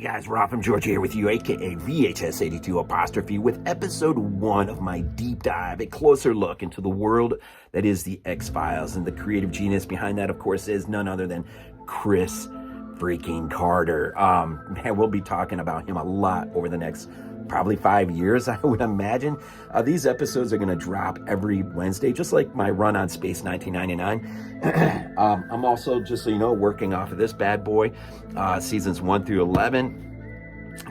guys, Russom George here with you, aka VHS82 apostrophe, with episode 1 of my deep dive, a closer look into the world that is the X-Files. And the creative genius behind that, of course, is none other than Chris freaking Carter. Man, we'll be talking about him a lot over the next probably 5 years, I would imagine. These episodes are going to drop every Wednesday, just like my run on Space 1999. I'm also, just so you know, working off of this bad boy, seasons 1 through 11.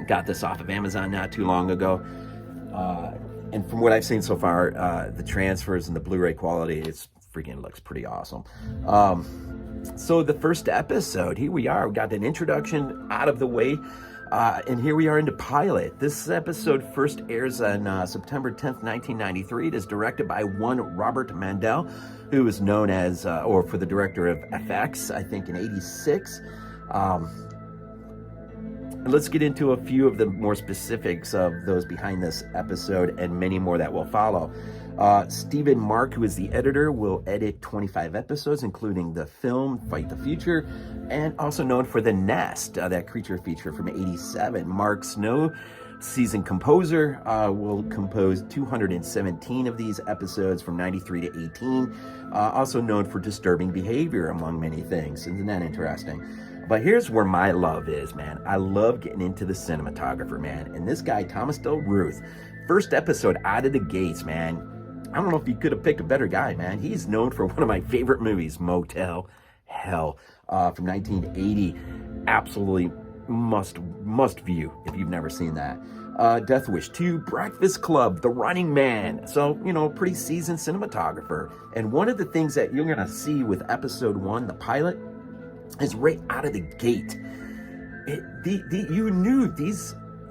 Got this off of Amazon not too long ago. And from what I've seen so far, the transfers and the Blu-ray quality, it's freaking looks pretty awesome. So the first episode, here we are. We got an introduction out of the way. And here we are into pilot. This episode first airs on September 10th, 1993. It is directed by one Robert Mandel, who is known as, or for the director of FX, I think in '86. Let's get into a few of the more specifics of those behind this episode and many more that will follow. Stephen Mark, who is the editor, will edit 25 episodes, including the film Fight the Future, and also known for The Nest, that creature feature from '87. Mark Snow, seasoned composer, will compose 217 of these episodes from '93 to '18, also known for disturbing behavior, among many things. Isn't that interesting? But here's where my love is, man. I love getting into the cinematographer, man. And this guy, Thomas Del Ruth, first episode out of the gates, man. I don't know if you could have picked a better guy, man. He's known for one of my favorite movies, Motel Hell, from 1980. Absolutely must view if you've never seen that. Death Wish 2, Breakfast Club, The Running Man. So, you know, pretty seasoned cinematographer. And one of the things that you're going to see with episode 1, the pilot, is right out of the gate.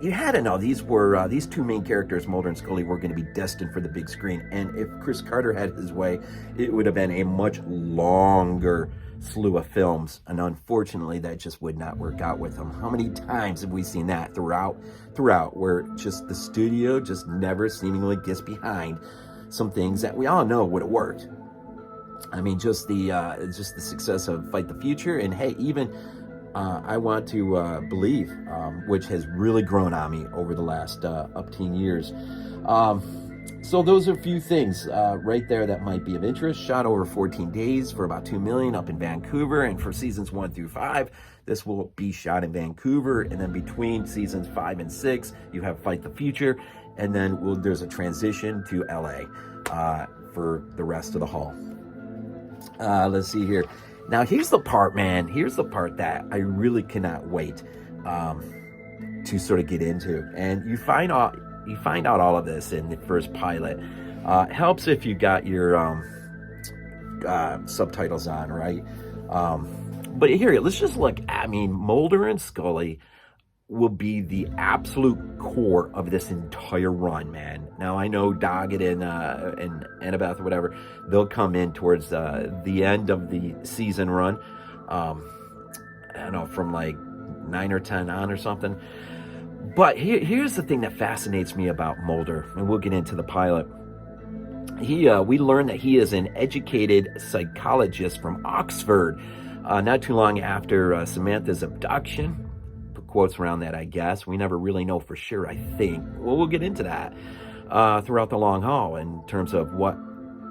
You had to know these were these two main characters, Moulder and Scully, were going to be destined for the big screen. And if Chris Carter had his way, it would have been a much longer slew of films. And unfortunately, that just would not work out with him. How many times have we seen that throughout, where just the studio just never seemingly gets behind some things that we all know would have worked. I mean, just the success of Fight the Future, and hey, even I Want to Believe, which has really grown on me over the last upteen years. So those are a few things right there that might be of interest. Shot over 14 days for about $2 million up in Vancouver, and for seasons 1 through 5, this will be shot in Vancouver, and then between seasons 5 and 6, you have Fight the Future, and then there's a transition to LA for the rest of the haul. Let's see here. Now, here's the part, man. Here's the part that I really cannot wait to sort of get into. And you find out all of this in the first pilot. Helps if you got your subtitles on, right? But here, let's just look. I mean, Moulder and Scully will be the absolute core of this entire run, man. Now, I know Doggett and Annabeth or whatever, they'll come in towards the end of the season run. I don't know, from like 9 or 10 on or something. But here's the thing that fascinates me about Moulder, and we'll get into the pilot. We learn that he is an educated psychologist from Oxford, not too long after Samantha's abduction. Quotes around that, I guess. We never really know for sure, I think. Well, we'll get into that throughout the long haul in terms of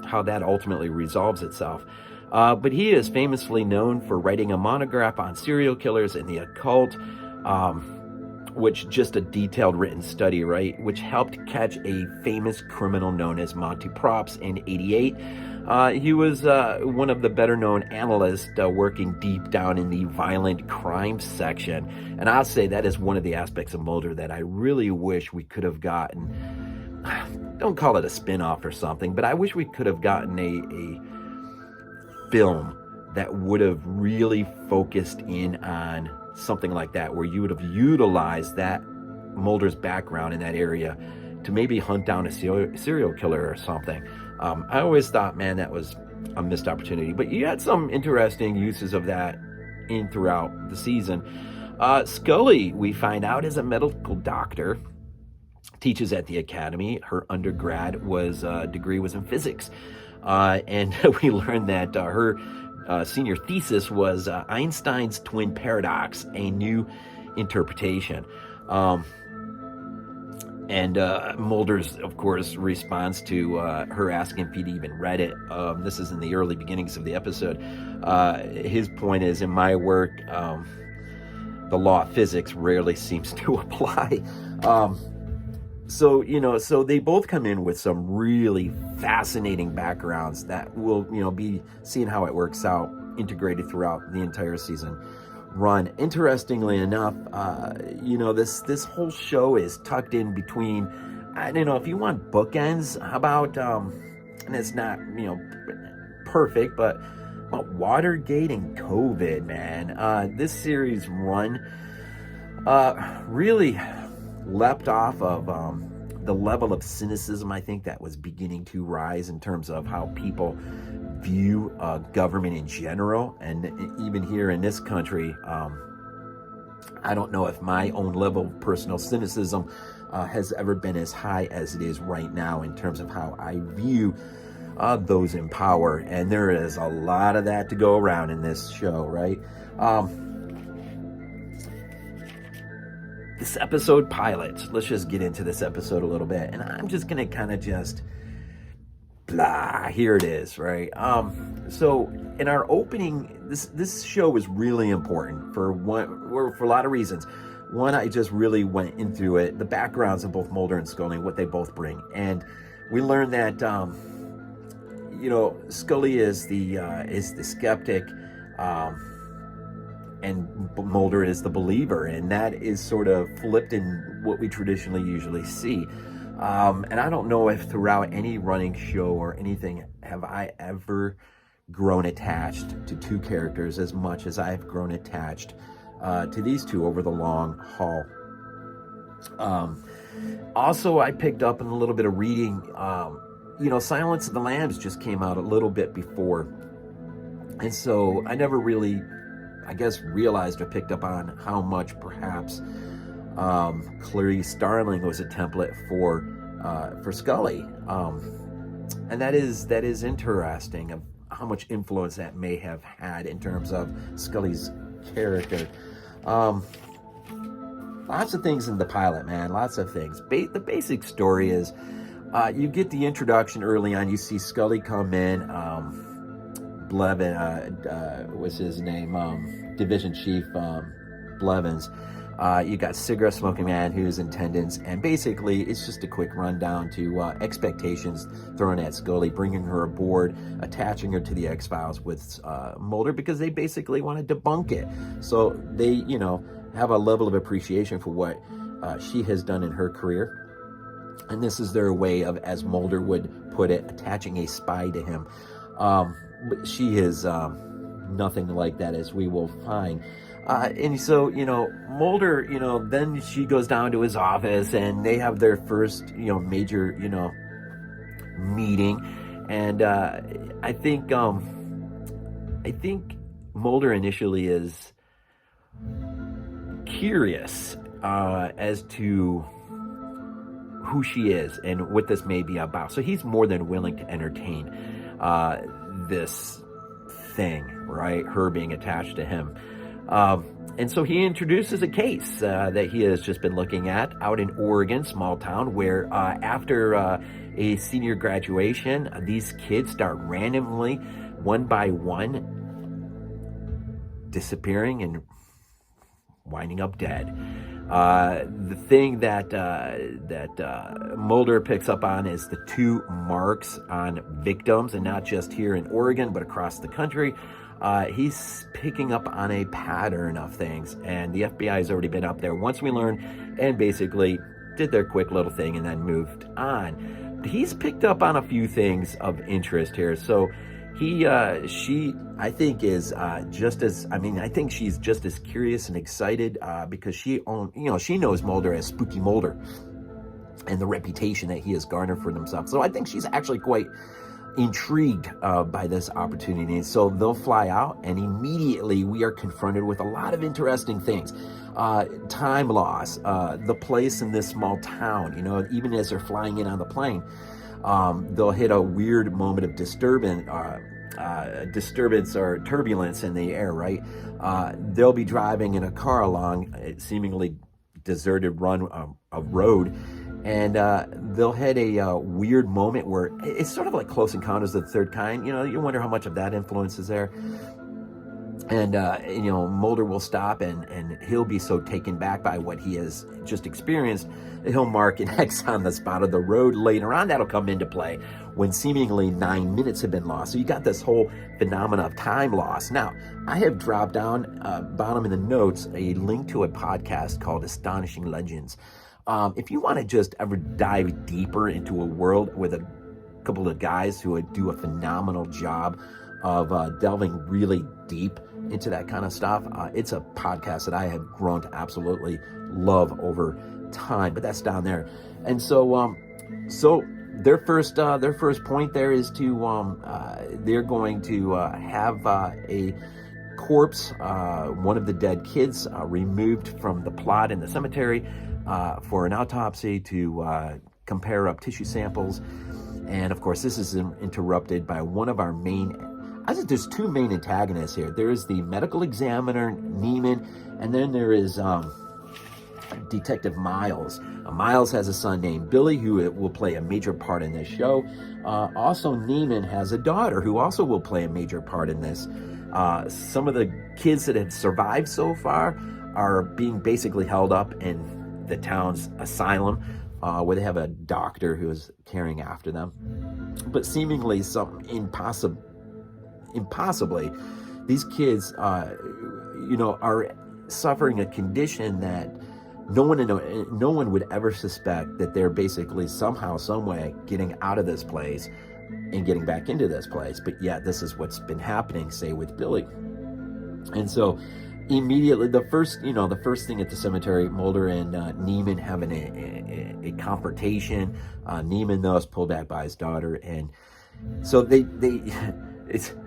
how that ultimately resolves itself. But he is famously known for writing a monograph on serial killers and the occult, which just a detailed written study, right, which helped catch a famous criminal known as Monty Props in '88. He was one of the better-known analysts working deep down in the violent crime section. And I'll say that is one of the aspects of Moulder that I really wish we could have gotten. Don't call it a spin-off or something, but I wish we could have gotten a film that would have really focused in on something like that, where you would have utilized that Moulder's background in that area to maybe hunt down a serial killer or something. I always thought, man, that was a missed opportunity. But you had some interesting uses of that throughout the season. Scully, we find out, is a medical doctor, teaches at the academy. Her undergrad degree was in physics. And we learned that her senior thesis was Einstein's twin paradox, a new interpretation. And Moulder's, of course, response to her asking if he'd even read it. This is in the early beginnings of the episode. His point is, in my work, the law of physics rarely seems to apply. So they both come in with some really fascinating backgrounds that will, be seeing how it works out, integrated throughout the entire season run. Interestingly enough, this whole show is tucked in between, I don't know, if you want bookends, how about, and it's not, perfect, but Watergate and COVID, man. This series run really leapt off of the level of cynicism, I think, that was beginning to rise in terms of how people view government in general. And even here in this country, I don't know if my own level of personal cynicism has ever been as high as it is right now in terms of how I view those in power. And there is a lot of that to go around in this show, right? This episode pilot, let's just get into this episode a little bit. And I'm just going to kind of just here it is, right? So in our opening, this show is really important for a lot of reasons. One, I just really went into it, the backgrounds of both Moulder and Scully, what they both bring. And we learned that, Scully is the skeptic, and Moulder is the believer, and that is sort of flipped in what we traditionally usually see. And I don't know if throughout any running show or anything have I ever grown attached to two characters as much as I've grown attached to these two over the long haul. Also, I picked up in a little bit of reading, Silence of the Lambs just came out a little bit before. And so I never really, realized or picked up on how much perhaps Clarice Starling was a template for Scully. And that is interesting of how much influence that may have had in terms of Scully's character. Lots of things in the pilot, man. Lots of things. The basic story is you get the introduction early on. You see Scully come in. Blevin, what's his name? Division Chief Blevins. You got cigarette smoking man who's in attendance, and basically it's just a quick rundown to expectations thrown at Scully, bringing her aboard, attaching her to the X-Files with Moulder, because they basically want to debunk it. So they, have a level of appreciation for what she has done in her career, and this is their way of, as Moulder would put it, attaching a spy to him. But she is nothing like that, as we will find. And so, Moulder, then she goes down to his office and they have their first, major, meeting. And I think Moulder initially is curious as to who she is and what this may be about. So he's more than willing to entertain this thing, right? Her being attached to him. And so he introduces a case that he has just been looking at out in Oregon, small town, where after a senior graduation, these kids start randomly, one by one, disappearing and winding up dead. The thing that Moulder picks up on is the two marks on victims, and not just here in Oregon, but across the country. He's picking up on a pattern of things, and the FBI has already been up there once, we learned, and basically did their quick little thing and then moved on. He's picked up on a few things of interest here. So she, I think, is just as, I think she's just as curious and excited because she knows Moulder as Spooky Moulder and the reputation that he has garnered for himself. So I think she's actually quite intrigued by this opportunity. So they'll fly out, and immediately we are confronted with a lot of interesting things. Time loss, the place in this small town, even as they're flying in on the plane, they'll hit a weird moment of disturbance disturbance or turbulence in the air, right? They'll be driving in a car along a seemingly deserted road, and they'll hit a weird moment where it's sort of like Close Encounters of the Third Kind. You wonder how much of that influence is there. And, Moulder will stop and he'll be so taken back by what he has just experienced that he'll mark an X on the spot of the road. Later on, that'll come into play when seemingly 9 minutes have been lost. So you got this whole phenomena of time loss. Now, I have dropped down, bottom in the notes, a link to a podcast called Astonishing Legends. If you want to just ever dive deeper into a world with a couple of guys who would do a phenomenal job of delving really deep into that kind of stuff, it's a podcast that I have grown to absolutely love over time. But that's down there, and so their first point there is to they're going to have a corpse, one of the dead kids, removed from the plot in the cemetery for an autopsy to compare up tissue samples. And of course, this is interrupted by one of our main. I think there's two main antagonists here. There is the medical examiner, Neiman, and then there is Detective Miles. Miles has a son named Billy, who will play a major part in this show. Also, Neiman has a daughter who also will play a major part in this. Some of the kids that have survived so far are being basically held up in the town's asylum, where they have a doctor who is caring after them. But seemingly impossibly, these kids, are suffering a condition that no one would ever suspect, that they're basically somehow, some way getting out of this place and getting back into this place. But yet, this is what's been happening, say, with Billy. And so, immediately, the first thing at the cemetery, Moulder and Neiman having a confrontation. Neiman, though, is pulled back by his daughter, and so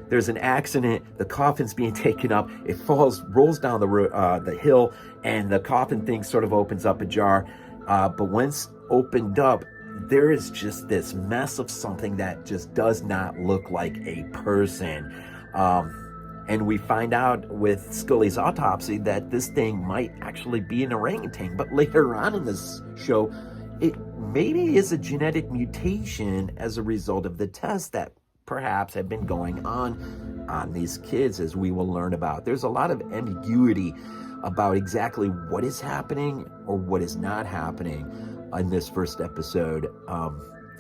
there's an accident. The coffin's being taken up. It rolls down the hill, and the coffin thing sort of opens up ajar. But once opened up, there is just this mess of something that just does not look like a person. And we find out with Scully's autopsy that this thing might actually be an orangutan. But later on in this show, it maybe is a genetic mutation as a result of the test that perhaps have been going on these kids, as we will learn about. There's a lot of ambiguity about exactly what is happening or what is not happening in this first episode.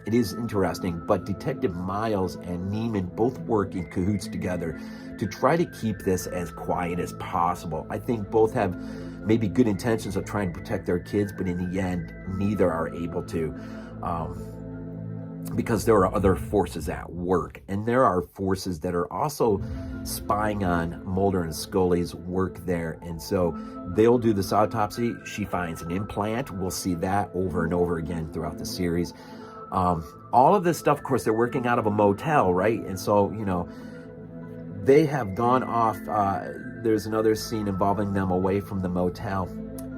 It is interesting, but Detective Miles and Neiman both work in cahoots together to try to keep this as quiet as possible. I think both have maybe good intentions of trying to protect their kids, but in the end, neither are able to. Because there are other forces at work, and there are forces that are also spying on Moulder and Scully's work there. And so they'll do this autopsy. She finds an implant. We'll see that over and over again throughout the series. All of this stuff, of course, they're working out of a motel, right? And so, they have gone off. There's another scene involving them away from the motel,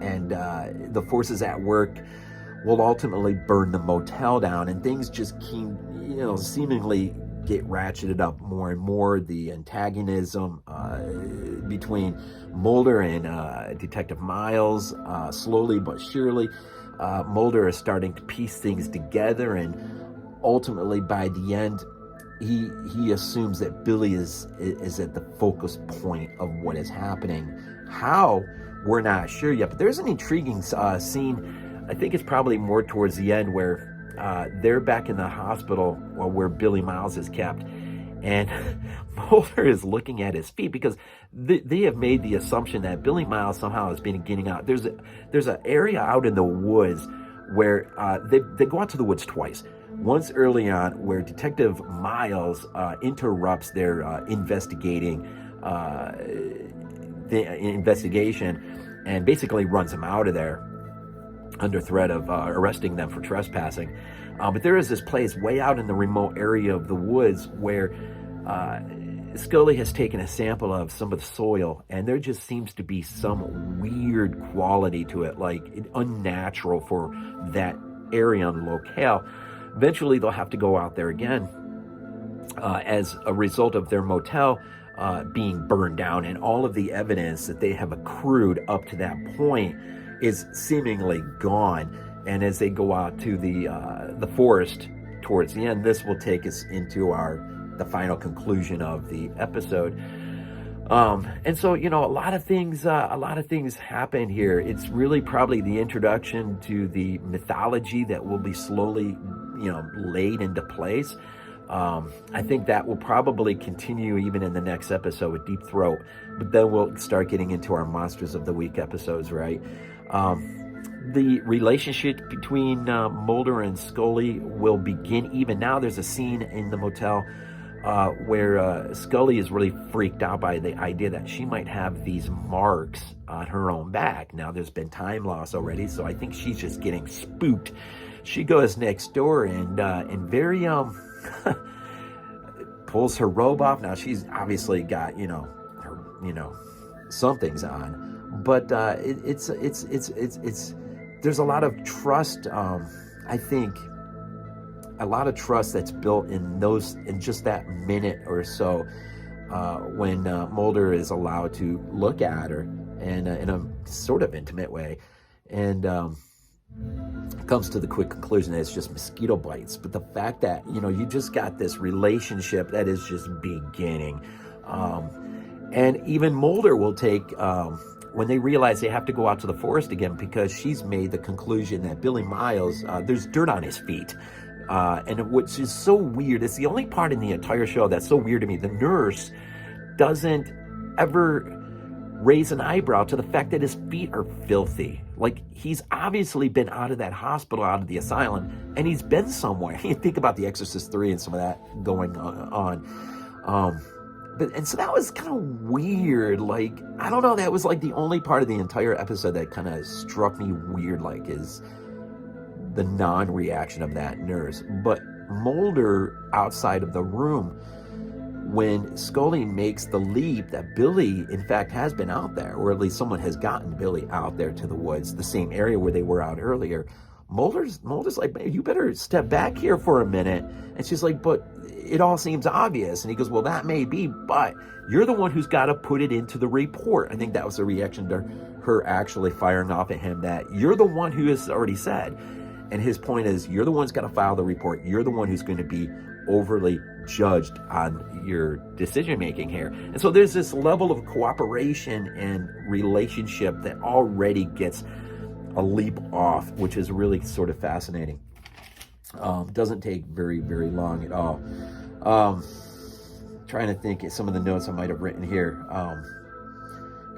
and the forces at work will ultimately burn the motel down, and things just keep, seemingly get ratcheted up more and more. The antagonism between Moulder and Detective Miles, slowly but surely, Moulder is starting to piece things together, and ultimately by the end, he assumes that Billy is at the focus point of what is happening. How, we're not sure yet, but there's an intriguing scene. I think it's probably more towards the end, where they're back in the hospital where Billy Miles is kept, and Moulder is looking at his feet because they have made the assumption that Billy Miles somehow has been getting out. There's an area out in the woods where they go out to the woods twice. Once early on, where Detective Miles interrupts their investigation and basically runs them out of there under threat of arresting them for trespassing. But there is this place way out in the remote area of the woods where Scully has taken a sample of some of the soil, and there just seems to be some weird quality to it, like unnatural for that area and locale. Eventually, they'll have to go out there again. as a result of their motel being burned down, and all of the evidence that they have accrued up to that point is seemingly gone. And as they go out to the forest towards the end, this will take us into the final conclusion of the episode. And so, a lot of things happen here. It's really probably the introduction to the mythology that will be slowly, laid into place. I think that will probably continue even in the next episode with Deep Throat, but then we'll start getting into our Monsters of the Week episodes, right? The relationship between Moulder and Scully will begin even now. There's a scene in the motel where Scully is really freaked out by the idea that she might have these marks on her own back. Now, there's been time loss already, so I think she's just getting spooked. She goes next door and very pulls her robe off. Now, she's obviously got her something's on, but it's there's a lot of trust. I think a lot of trust that's built in just that minute or so when Moulder is allowed to look at her and in a sort of intimate way, and comes to the quick conclusion that it's just mosquito bites. But the fact that you just got this relationship that is just beginning, and even Moulder will take when they realize they have to go out to the forest again, because she's made the conclusion that Billy Miles, there's dirt on his feet. And which is so weird. It's the only part in the entire show that's so weird to me. The nurse doesn't ever raise an eyebrow to the fact that his feet are filthy. Like, he's obviously been out of that hospital, out of the asylum, and he's been somewhere. You think about The Exorcist 3 and some of that going on. And so that was kind of weird. Like, I don't know, that was like the only part of the entire episode that kind of struck me weird, like, is the non-reaction of that nurse. But Moulder, outside of the room, when Scully makes the leap that Billy, in fact, has been out there, or at least someone has gotten Billy out there to the woods, the same area where they were out earlier, Moulder's like, you better step back here for a minute. And she's like, but it all seems obvious. And he goes, well, that may be, but you're the one who's got to put it into the report. I think that was the reaction to her actually firing off at him, that you're the one who has already said. And his point is, you're the one who's got to file the report. You're the one who's going to be overly judged on your decision making here. And so there's this level of cooperation and relationship that already gets a leap off, which is really sort of fascinating. Doesn't take very, very long at all. Trying to think of some of the notes I might have written here.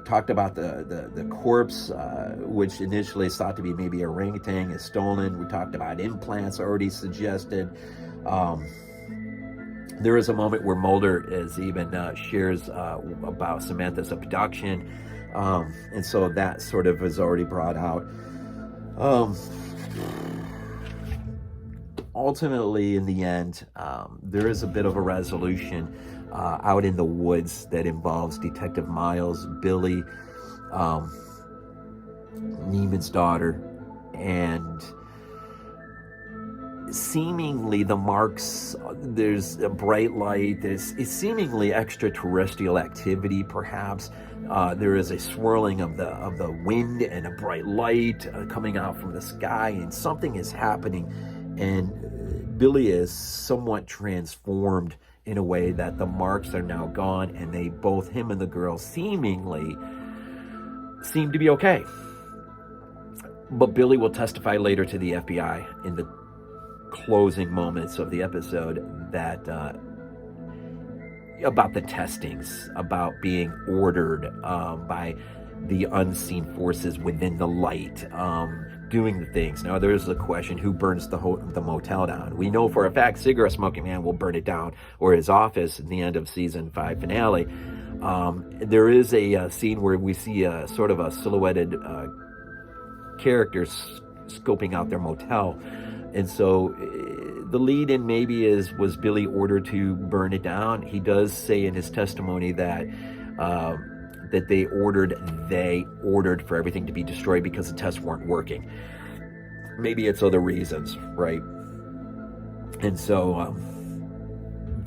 Talked about the corpse, which initially is thought to be maybe a orangutan, is stolen. We talked about implants already suggested. There is a moment where Moulder is even shares about Samantha's abduction, and so that sort of is already brought out. Ultimately, in the end, there is a bit of a resolution out in the woods that involves Detective Miles, Billy, Neiman's daughter, and seemingly the marks. There's a bright light. There's seemingly extraterrestrial activity, perhaps. There is a swirling of the wind and a bright light coming out from the sky, and something is happening. And Billy is somewhat transformed in a way that the marks are now gone, and they both, him and the girl, seemingly seem to be okay. But Billy will testify later to the FBI in the closing moments of the episode that about the testings, about being ordered by the unseen forces within the light, doing the things. Now, there's the question, who burns the motel down? We know for a fact cigarette smoking man will burn it down, or his office in the end of season 5 finale. There is a scene where we see a sort of a silhouetted character scoping out their motel. And so the lead in maybe was Billy ordered to burn it down? He does say in his testimony that that they ordered for everything to be destroyed because the tests weren't working. Maybe it's other reasons, right? And so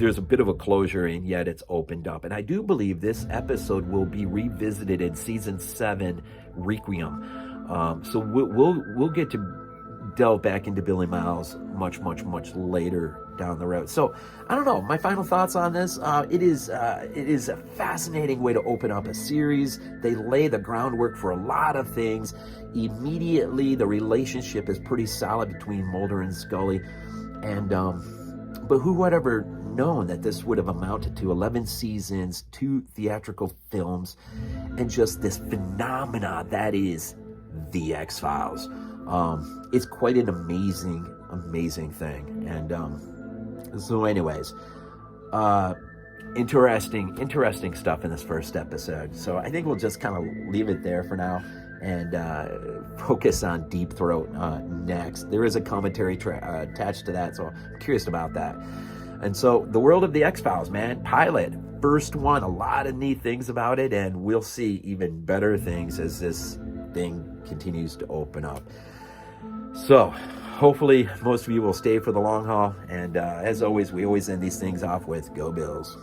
there's a bit of a closure, and yet it's opened up. And I do believe this episode will be revisited in season 7, Requiem. So we'll get to delve back into Billy Miles much later down the road. So I don't know. My final thoughts on this: it is a fascinating way to open up a series. They lay the groundwork for a lot of things. Immediately, the relationship is pretty solid between Moulder and Scully, and but who would ever known that this would have amounted to 11 seasons, 2 theatrical films, and just this phenomena that is The X-Files. It's quite an amazing thing. And so anyways, interesting stuff in this first episode. So I think we'll just kind of leave it there for now and focus on Deep Throat next. There is a commentary attached to that, so I'm curious about that. And so the world of The X-Files, man, pilot, first one, a lot of neat things about it, and we'll see even better things as this thing continues to open up. So hopefully most of you will stay for the long haul, and as always, we always end these things off with Go Bills.